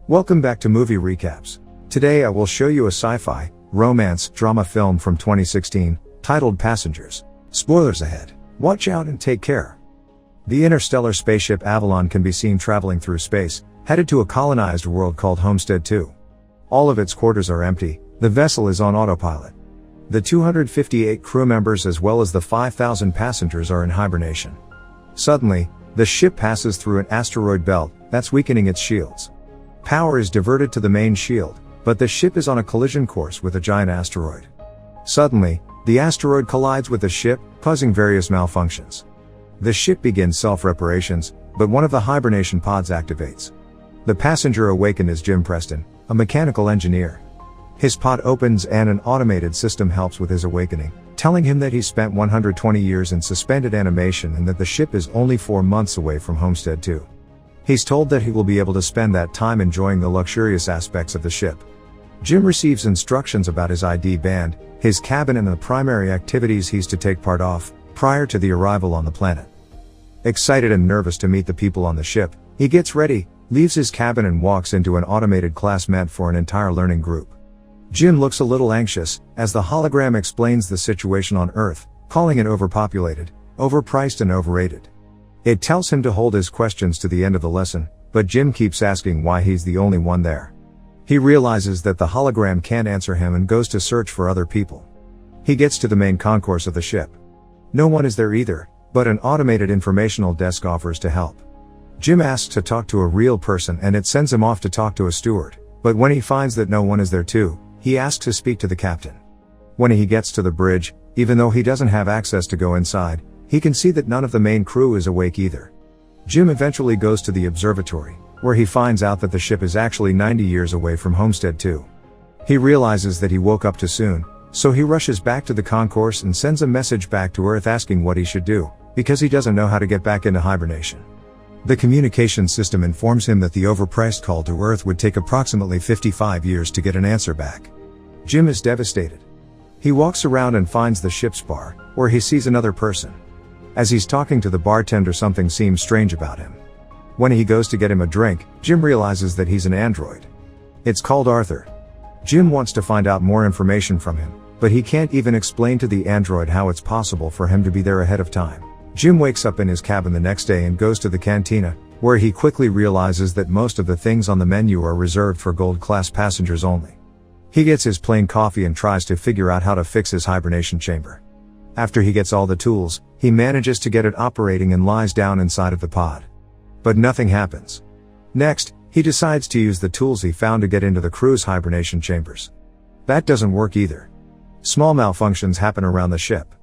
Welcome back to Movie Recaps. Today I will show you a sci-fi, romance, drama film from 2016, titled Passengers. Spoilers ahead. Watch out and take care. The interstellar spaceship Avalon can be seen traveling through space, headed to a colonized world called Homestead 2. All of its quarters are empty, the vessel is on autopilot. The 258 crew members as well as the 5,000 passengers are in hibernation. Suddenly, the ship passes through an asteroid belt that's weakening its shields. Power is diverted to the main shield, but the ship is on a collision course with a giant asteroid. Suddenly, the asteroid collides with the ship, causing various malfunctions. The ship begins self-reparations, but one of the hibernation pods activates. The passenger awakened is Jim Preston, a mechanical engineer. His pod opens and an automated system helps with his awakening, telling him that he spent 120 years in suspended animation and that the ship is only 4 months away from Homestead 2. He's told that he will be able to spend that time enjoying the luxurious aspects of the ship. Jim receives instructions about his ID band, his cabin and the primary activities he's to take part of, prior to the arrival on the planet. Excited and nervous to meet the people on the ship, he gets ready, leaves his cabin and walks into an automated class meant for an entire learning group. Jim looks a little anxious, as the hologram explains the situation on Earth, calling it overpopulated, overpriced and overrated. It tells him to hold his questions to the end of the lesson, but Jim keeps asking why he's the only one there. He realizes that the hologram can't answer him and goes to search for other people. He gets to the main concourse of the ship. No one is there either, but an automated informational desk offers to help. Jim asks to talk to a real person and it sends him off to talk to a steward, but when he finds that no one is there too, he asks to speak to the captain. When he gets to the bridge, even though he doesn't have access to go inside, he can see that none of the main crew is awake either. Jim eventually goes to the observatory, where he finds out that the ship is actually 90 years away from Homestead 2. He realizes that he woke up too soon, so he rushes back to the concourse and sends a message back to Earth asking what he should do, because he doesn't know how to get back into hibernation. The communication system informs him that the overpriced call to Earth would take approximately 55 years to get an answer back. Jim is devastated. He walks around and finds the ship's bar, where he sees another person. As he's talking to the bartender, something seems strange about him. When he goes to get him a drink, Jim realizes that he's an android. It's called Arthur. Jim wants to find out more information from him, but he can't even explain to the android how it's possible for him to be there ahead of time. Jim wakes up in his cabin the next day and goes to the cantina, where he quickly realizes that most of the things on the menu are reserved for gold-class passengers only. He gets his plain coffee and tries to figure out how to fix his hibernation chamber. After he gets all the tools, he manages to get it operating and lies down inside of the pod. But nothing happens. Next, he decides to use the tools he found to get into the crew's hibernation chambers. That doesn't work either. Small malfunctions happen around the ship.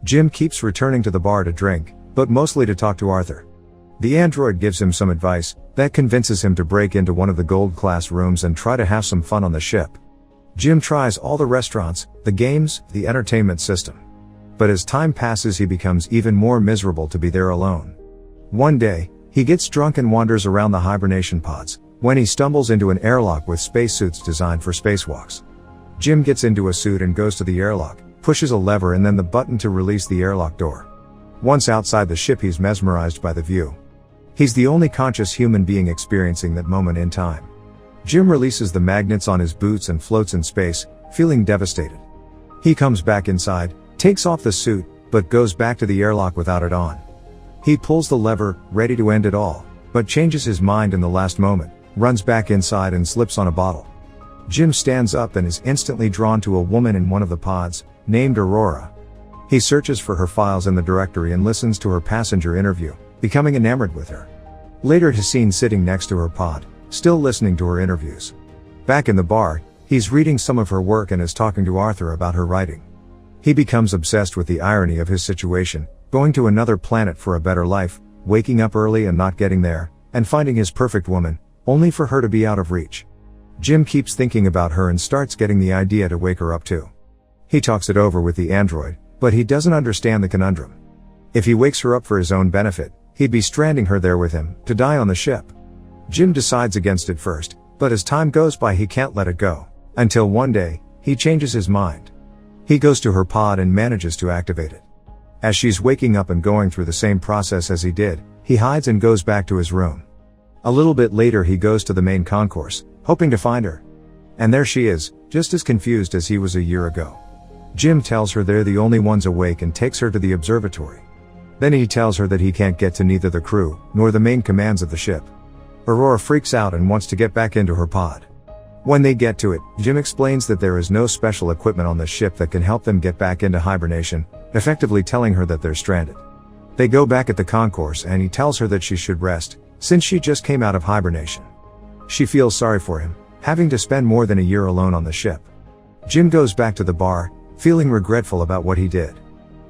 Jim keeps returning to the bar to drink, but mostly to talk to Arthur. The android gives him some advice that convinces him to break into one of the gold-class rooms and try to have some fun on the ship. Jim tries all the restaurants, the games, the entertainment system. But as time passes, he becomes even more miserable to be there alone. One day, he gets drunk and wanders around the hibernation pods, when he stumbles into an airlock with spacesuits designed for spacewalks. Jim gets into a suit and goes to the airlock, pushes a lever and then the button to release the airlock door. Once outside the ship, he's mesmerized by the view. He's the only conscious human being experiencing that moment in time. Jim releases the magnets on his boots and floats in space, feeling devastated. He comes back inside, takes off the suit, but goes back to the airlock without it on. He pulls the lever, ready to end it all, but changes his mind in the last moment, runs back inside and slips on a bottle. Jim stands up and is instantly drawn to a woman in one of the pods, named Aurora. He searches for her files in the directory and listens to her passenger interview, becoming enamored with her. Later he's seen sitting next to her pod, still listening to her interviews. Back in the bar, he's reading some of her work and is talking to Arthur about her writing. He becomes obsessed with the irony of his situation, going to another planet for a better life, waking up early and not getting there, and finding his perfect woman, only for her to be out of reach. Jim keeps thinking about her and starts getting the idea to wake her up too. He talks it over with the android, but he doesn't understand the conundrum. If he wakes her up for his own benefit, he'd be stranding her there with him, to die on the ship. Jim decides against it first, but as time goes by he can't let it go, until one day, he changes his mind. He goes to her pod and manages to activate it. As she's waking up and going through the same process as he did, he hides and goes back to his room. A little bit later he goes to the main concourse, hoping to find her. And there she is, just as confused as he was a year ago. Jim tells her they're the only ones awake and takes her to the observatory. Then he tells her that he can't get to neither the crew, nor the main commands of the ship. Aurora freaks out and wants to get back into her pod. When they get to it, Jim explains that there is no special equipment on the ship that can help them get back into hibernation, effectively telling her that they're stranded. They go back at the concourse and he tells her that she should rest, since she just came out of hibernation. She feels sorry for him, having to spend more than a year alone on the ship. Jim goes back to the bar, feeling regretful about what he did.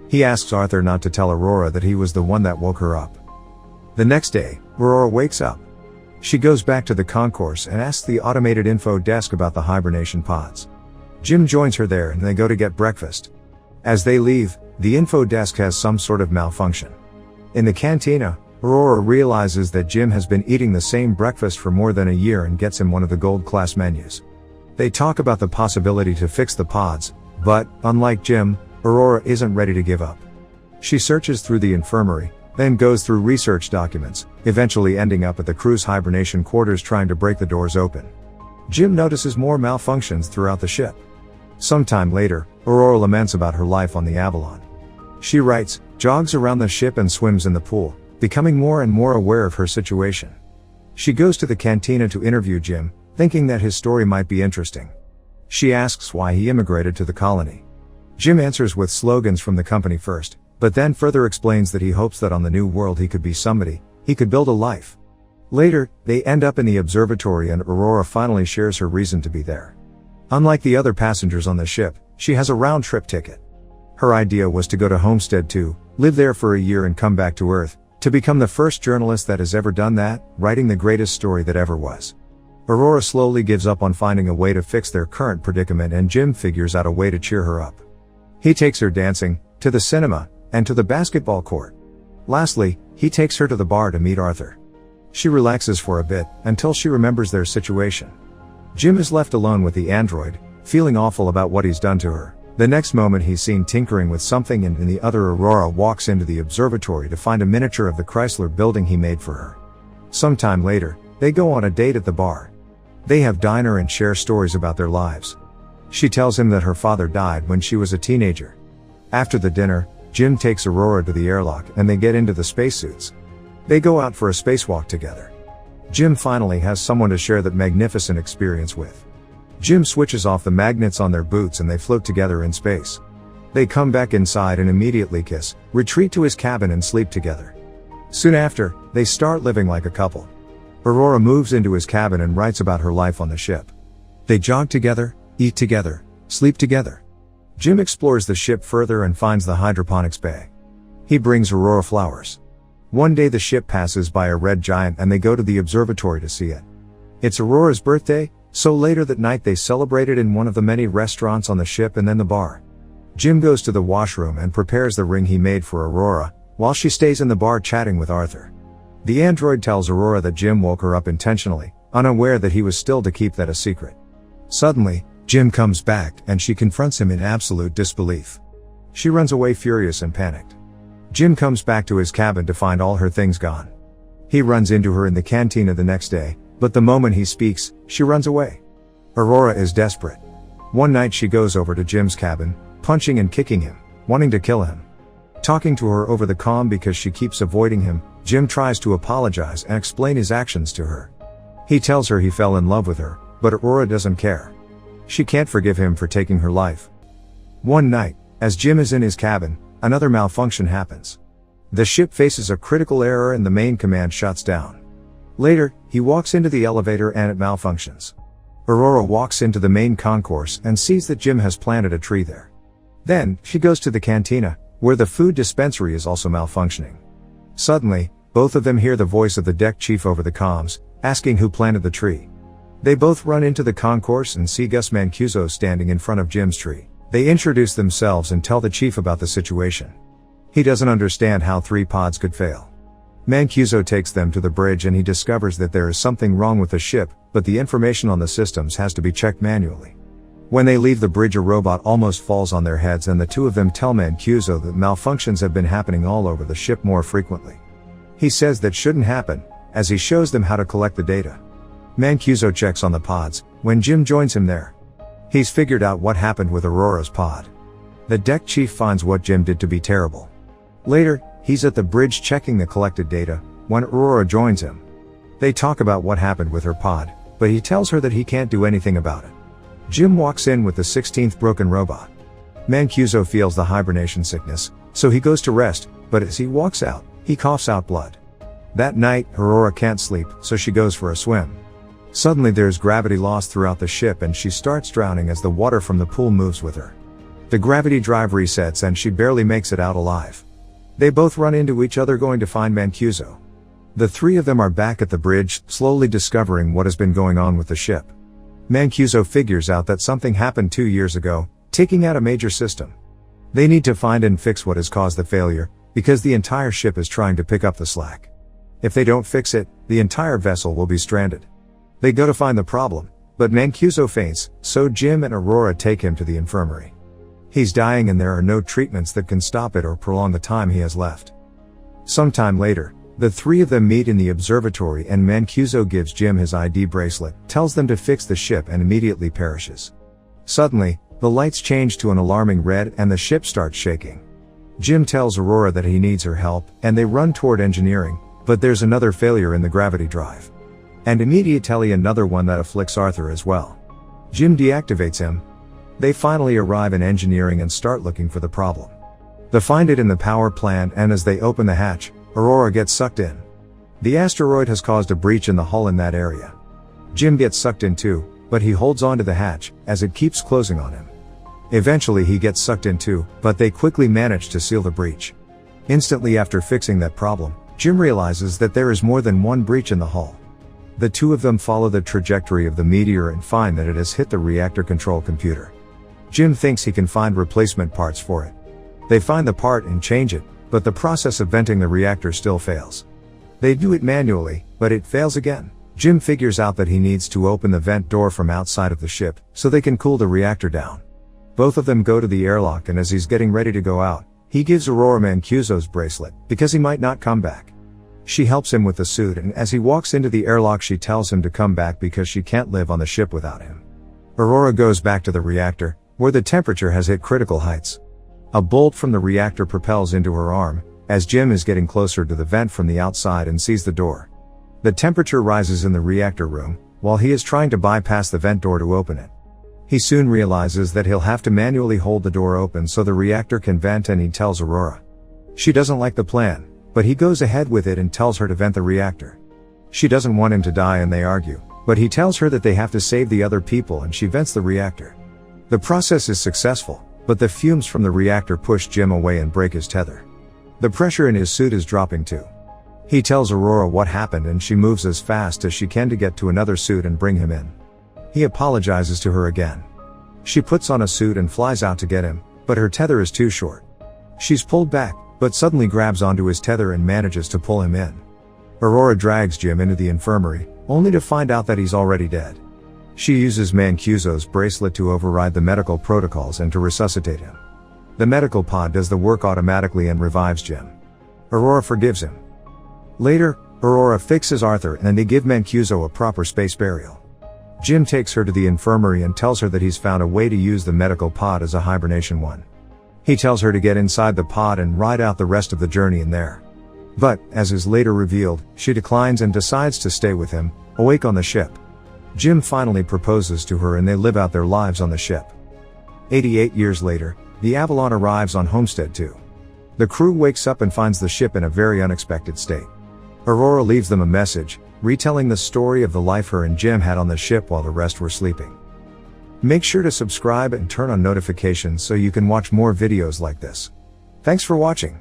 He asks Arthur not to tell Aurora that he was the one that woke her up. The next day, Aurora wakes up. She goes back to the concourse and asks the automated info desk about the hibernation pods. Jim joins her there and they go to get breakfast. As they leave, the info desk has some sort of malfunction. In the cantina, Aurora realizes that Jim has been eating the same breakfast for more than a year and gets him one of the gold class menus. They talk about the possibility to fix the pods, but, unlike Jim, Aurora isn't ready to give up. She searches through the infirmary, then goes through research documents, eventually ending up at the crew's hibernation quarters trying to break the doors open. Jim notices more malfunctions throughout the ship. Sometime later, Aurora laments about her life on the Avalon. She writes, jogs around the ship and swims in the pool, becoming more and more aware of her situation. She goes to the cantina to interview Jim, thinking that his story might be interesting. She asks why he immigrated to the colony. Jim answers with slogans from the company first, but then further explains that he hopes that on the new world he could be somebody, he could build a life. Later, they end up in the observatory and Aurora finally shares her reason to be there. Unlike the other passengers on the ship, she has a round-trip ticket. Her idea was to go to Homestead 2, live there for a year and come back to Earth, to become the first journalist that has ever done that, writing the greatest story that ever was. Aurora slowly gives up on finding a way to fix their current predicament and Jim figures out a way to cheer her up. He takes her dancing, to the cinema, and to the basketball court. Lastly, he takes her to the bar to meet Arthur. She relaxes for a bit, until she remembers their situation. Jim is left alone with the android, feeling awful about what he's done to her. The next moment he's seen tinkering with something and in the other Aurora walks into the observatory to find a miniature of the Chrysler building he made for her. Sometime later, they go on a date at the bar. They have dinner and share stories about their lives. She tells him that her father died when she was a teenager. After the dinner, Jim takes Aurora to the airlock and they get into the spacesuits. They go out for a spacewalk together. Jim finally has someone to share that magnificent experience with. Jim switches off the magnets on their boots and they float together in space. They come back inside and immediately kiss, retreat to his cabin and sleep together. Soon after, they start living like a couple. Aurora moves into his cabin and writes about her life on the ship. They jog together, eat together, sleep together. Jim explores the ship further and finds the hydroponics bay. He brings Aurora flowers. One day the ship passes by a red giant and they go to the observatory to see it. It's Aurora's birthday, so later that night they celebrate it in one of the many restaurants on the ship and then the bar. Jim goes to the washroom and prepares the ring he made for Aurora, while she stays in the bar chatting with Arthur. The android tells Aurora that Jim woke her up intentionally, unaware that he was still to keep that a secret. Suddenly, Jim comes back and she confronts him in absolute disbelief. She runs away furious and panicked. Jim comes back to his cabin to find all her things gone. He runs into her in the cantina the next day, but the moment he speaks, she runs away. Aurora is desperate. One night she goes over to Jim's cabin, punching and kicking him, wanting to kill him. Talking to her over the comm because she keeps avoiding him, Jim tries to apologize and explain his actions to her. He tells her he fell in love with her, but Aurora doesn't care. She can't forgive him for taking her life. One night, as Jim is in his cabin, another malfunction happens. The ship faces a critical error and the main command shuts down. Later, he walks into the elevator and it malfunctions. Aurora walks into the main concourse and sees that Jim has planted a tree there. Then, she goes to the cantina, where the food dispensary is also malfunctioning. Suddenly, both of them hear the voice of the deck chief over the comms, asking who planted the tree. They both run into the concourse and see Gus Mancuso standing in front of Jim's tree. They introduce themselves and tell the chief about the situation. He doesn't understand how 3 pods could fail. Mancuso takes them to the bridge and he discovers that there is something wrong with the ship, but the information on the systems has to be checked manually. When they leave the bridge, a robot almost falls on their heads and the two of them tell Mancuso that malfunctions have been happening all over the ship more frequently. He says that shouldn't happen, as he shows them how to collect the data. Mancuso checks on the pods, when Jim joins him there. He's figured out what happened with Aurora's pod. The deck chief finds what Jim did to be terrible. Later, he's at the bridge checking the collected data, when Aurora joins him. They talk about what happened with her pod, but he tells her that he can't do anything about it. Jim walks in with the 16th broken robot. Mancuso feels the hibernation sickness, so he goes to rest, but as he walks out, he coughs out blood. That night, Aurora can't sleep, so she goes for a swim. Suddenly there's gravity loss throughout the ship and she starts drowning as the water from the pool moves with her. The gravity drive resets and she barely makes it out alive. They both run into each other going to find Mancuso. The three of them are back at the bridge, slowly discovering what has been going on with the ship. Mancuso figures out that something happened 2 years ago, taking out a major system. They need to find and fix what has caused the failure, because the entire ship is trying to pick up the slack. If they don't fix it, the entire vessel will be stranded. They go to find the problem, but Mancuso faints, so Jim and Aurora take him to the infirmary. He's dying and there are no treatments that can stop it or prolong the time he has left. Sometime later, the three of them meet in the observatory and Mancuso gives Jim his ID bracelet, tells them to fix the ship and immediately perishes. Suddenly, the lights change to an alarming red and the ship starts shaking. Jim tells Aurora that he needs her help, and they run toward engineering, but there's another failure in the gravity drive. And immediately another one that afflicts Arthur as well. Jim deactivates him. They finally arrive in engineering and start looking for the problem. They find it in the power plant and as they open the hatch, Aurora gets sucked in. The asteroid has caused a breach in the hull in that area. Jim gets sucked in too, but he holds on to the hatch, as it keeps closing on him. Eventually he gets sucked in too, but they quickly manage to seal the breach. Instantly after fixing that problem, Jim realizes that there is more than one breach in the hull. The two of them follow the trajectory of the meteor and find that it has hit the reactor control computer. Jim thinks he can find replacement parts for it. They find the part and change it, but the process of venting the reactor still fails. They do it manually, but it fails again. Jim figures out that he needs to open the vent door from outside of the ship, so they can cool the reactor down. Both of them go to the airlock and as he's getting ready to go out, he gives Aurora Mancuso's bracelet, because he might not come back. She helps him with the suit and as he walks into the airlock she tells him to come back because she can't live on the ship without him. Aurora goes back to the reactor, where the temperature has hit critical heights. A bolt from the reactor propels into her arm, as Jim is getting closer to the vent from the outside and sees the door. The temperature rises in the reactor room, while he is trying to bypass the vent door to open it. He soon realizes that he'll have to manually hold the door open so the reactor can vent and he tells Aurora. She doesn't like the plan, but he goes ahead with it and tells her to vent the reactor. She doesn't want him to die and they argue, but he tells her that they have to save the other people and she vents the reactor. The process is successful, but the fumes from the reactor push Jim away and break his tether. The pressure in his suit is dropping too. He tells Aurora what happened and she moves as fast as she can to get to another suit and bring him in. He apologizes to her again. She puts on a suit and flies out to get him, but her tether is too short. She's pulled back, but suddenly grabs onto his tether and manages to pull him in. Aurora drags Jim into the infirmary, only to find out that he's already dead. She uses Mancuso's bracelet to override the medical protocols and to resuscitate him. The medical pod does the work automatically and revives Jim. Aurora forgives him. Later, Aurora fixes Arthur and they give Mancuso a proper space burial. Jim takes her to the infirmary and tells her that he's found a way to use the medical pod as a hibernation one. He tells her to get inside the pod and ride out the rest of the journey in there. But, as is later revealed, she declines and decides to stay with him, awake on the ship. Jim finally proposes to her and they live out their lives on the ship. 88 years later, the Avalon arrives on Homestead 2. The crew wakes up and finds the ship in a very unexpected state. Aurora leaves them a message, retelling the story of the life her and Jim had on the ship while the rest were sleeping. Make sure to subscribe and turn on notifications so you can watch more videos like this. Thanks for watching.